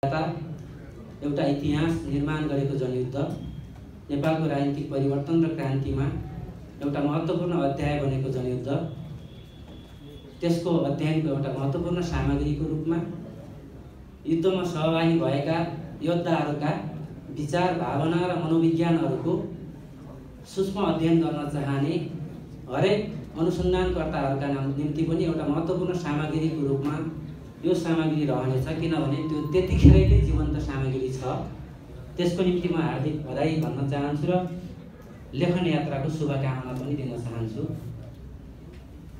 एउटा इतिहास निर्माण गरेको जनयुद्ध नेपालको राजनीतिक परिवर्तन र क्रान्तिमा एउटा महत्त्वपूर्ण अध्याय बनेको जनयुद्ध, त्यसको अध्ययनको एउटा महत्त्वपूर्ण सामग्रीको रूपमा युद्धमा सहभागी भएका योद्धाहरूका विचार, भावना र मनोविज्ञानहरूको सूक्ष्म अध्ययन गर्न चाहने हरेक अनुसन्धानकर्ताहरूका निम्ति पनि एउटा महत्त्वपूर्ण सामग्रीको रूपमा यो सामग्री रहनेछ, किनभने त्यो त्यतिखेरकै जीवन्त सामग्री छ। त्यसको निम्ति म हार्दिक बधाई भन्न चाहन्छु र लेखन यात्राको शुभकामना पनि दिन चाहन्छु।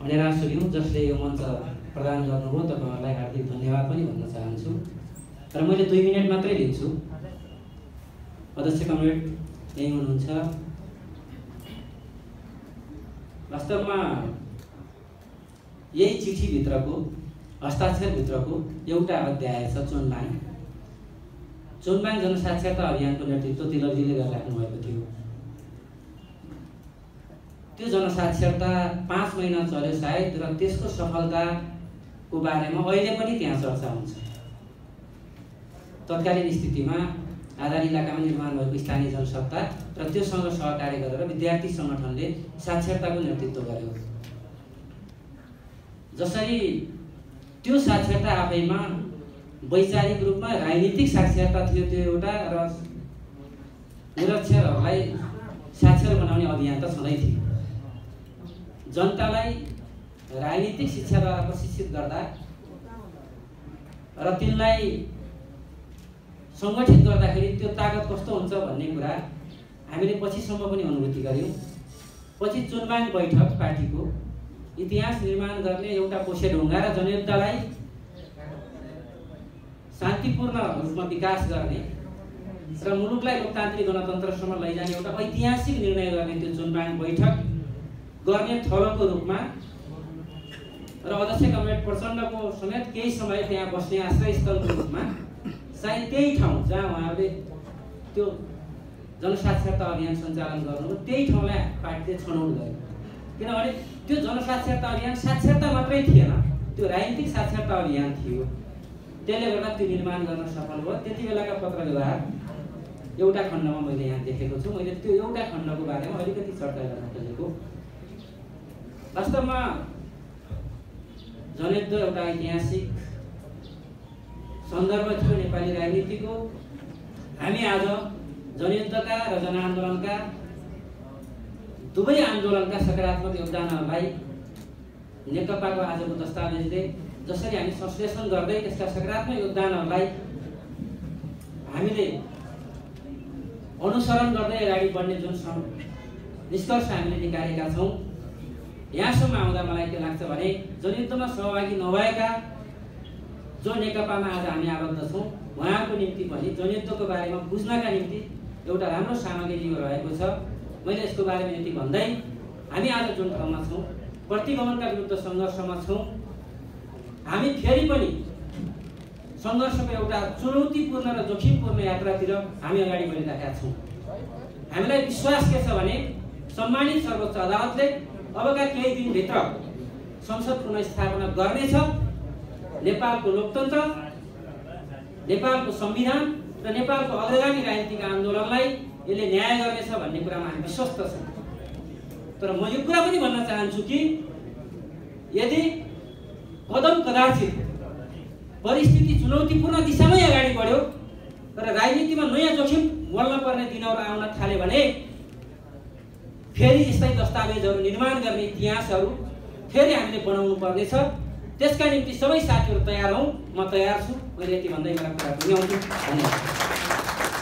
भनेर सुन्यौं जसले यो मञ्च प्रदान गर्नुभयो तपाईहरुलाई हार्दिक धन्यवाद पनि भन्न चाहन्छु। र मैले 2 मिनेट मात्रै लिन्छु। अध्यक्ष कमरेड यही हुनुहुन्छ। वास्तवमा यही चिठी भित्रको हस्ताक्षर भित्रको एउटा अध्याय छ चोनबाङ। चोनबाङ जनसाक्षरता अभियानको नेतृत्व तिलकजीले गरिराख्नु भएको थियो। त्यो जनसाक्षरता 5 महिना चल्यो सायद, र त्यसको सफलताको बारेमा अहिले पनि त्यहाँ चर्चा हुन्छ। तत्कालीन स्थितिमा आधार इलाकामा निर्माण भएको स्थानीय जनसत्ता र त्योसँग सहकार्य गरेर विद्यार्थी संगठनले साक्षरताको नेतृत्व गर्यो। जसरी त्यो साक्षरता आफैमा वैचारिक रूपमा राजनीतिक साक्षरता थियो, त्यो एउटा, र निरक्षरहरूलाई साक्षर बनाउने अभियान त छँदै थियो। जनतालाई राजनीतिक शिक्षाद्वारा प्रशिक्षित गर्दा र तिनलाई संगठित गर्दाखेरि त्यो ताकत कस्तो हुन्छ भन्ने कुरा हामीले पछिसम्म पनि अनुभूति गर्यौं। पछि चोनबाङ बैठक पार्टीको इतिहास निर्माण गर्ने एउटा कोसेढुङ्गा र जनयुद्धलाई शान्तिपूर्ण रूपमा विकास गर्ने र मुलुकलाई लोकतान्त्रिक गणतन्त्रसम्म लैजाने एउटा ऐतिहासिक निर्णय गर्ने त्यो चोनबाङ बैठक गर्ने थलोको रूपमा र अध्यक्ष कमरेड प्रचण्डको समेत केही समय त्यहाँ बस्ने आश्रयस्थलको रूपमा सायद त्यही ठाउँ जहाँ उहाँहरूले त्यो जनसाक्षरता अभियान सञ्चालन गर्नुभयो, त्यही ठाउँलाई पार्टीले छनौट गर्यो। किनभने त्यो जनसाक्षरता अभियान साक्षरता मात्रै थिएन, त्यो राजनीतिक साक्षरता अभियान थियो। त्यसले गर्दा त्यो निर्माण गर्न सफल भयो। त्यति बेलाका पत्र व्यवहार एउटा खण्डमा मैले यहाँ देखेको छु। मैले त्यो एउटा खण्डको बारेमा अलिकति चर्चा गर्न खोजेको। वास्तवमा जनयुद्ध एउटा ऐतिहासिक सन्दर्भ थियो नेपाली राजनीतिको। हामी आज जनयुद्धका र जनआन्दोलनका दुवै आन्दोलनका सकारात्मक योगदानहरूलाई नेकपाको आजको दस्तावेजले जसरी हामी संश्लेषण गर्दै त्यसका सकारात्मक योगदानहरूलाई हामीले अनुसरण गर्दै अगाडि बढ्ने जुन निष्कर्ष हामीले निकालेका छौँ, यहाँसम्म आउँदा मलाई के लाग्छ भने जनयुद्धमा सहभागी नभएका जो नेकपामा आज हामी आबद्ध छौँ उहाँको निम्ति पनि जनयुद्धको बारेमा बुझ्नका निम्ति एउटा राम्रो सामग्री रहेको छ। मैले यसको बारेमा यति भन्दै हामी आज जुन ठाउँमा छौँ, प्रतिगमनका विरुद्ध सङ्घर्षमा छौँ, हामी फेरि पनि सङ्घर्षको एउटा चुनौतीपूर्ण र जोखिमपूर्ण यात्रातिर हामी अगाडि बढिरहेका छौँ। हामीलाई विश्वास के छ भने सम्मानित सर्वोच्च अदालतले अबका केही दिनभित्र संसद पुनर्स्थापना गर्नेछ। नेपालको लोकतन्त्र, नेपालको संविधान र नेपालको अग्रगामी राजनीतिक आन्दोलनलाई यसले न्याय गर्नेछ भन्ने कुरामा हामी विश्वस्त छौँ। तर म यो कुरा पनि भन्न चाहन्छु कि यदि कदम कदाचित परिस्थिति चुनौतीपूर्ण दिशामै अगाडि बढ्यो तर राजनीतिमा नयाँ जोखिम मोल्न पर्ने दिनहरू आउन थाले भने फेरि यस्तै दस्तावेजहरू निर्माण गर्ने इतिहासहरू फेरि हामीले बनाउनु पर्नेछ। त्यसका निम्ति सबै साथीहरू तयार हौँ, म तयार छु। मैले यति भन्दै मेरो कुरा पुर्याउँछु। धन्यवाद।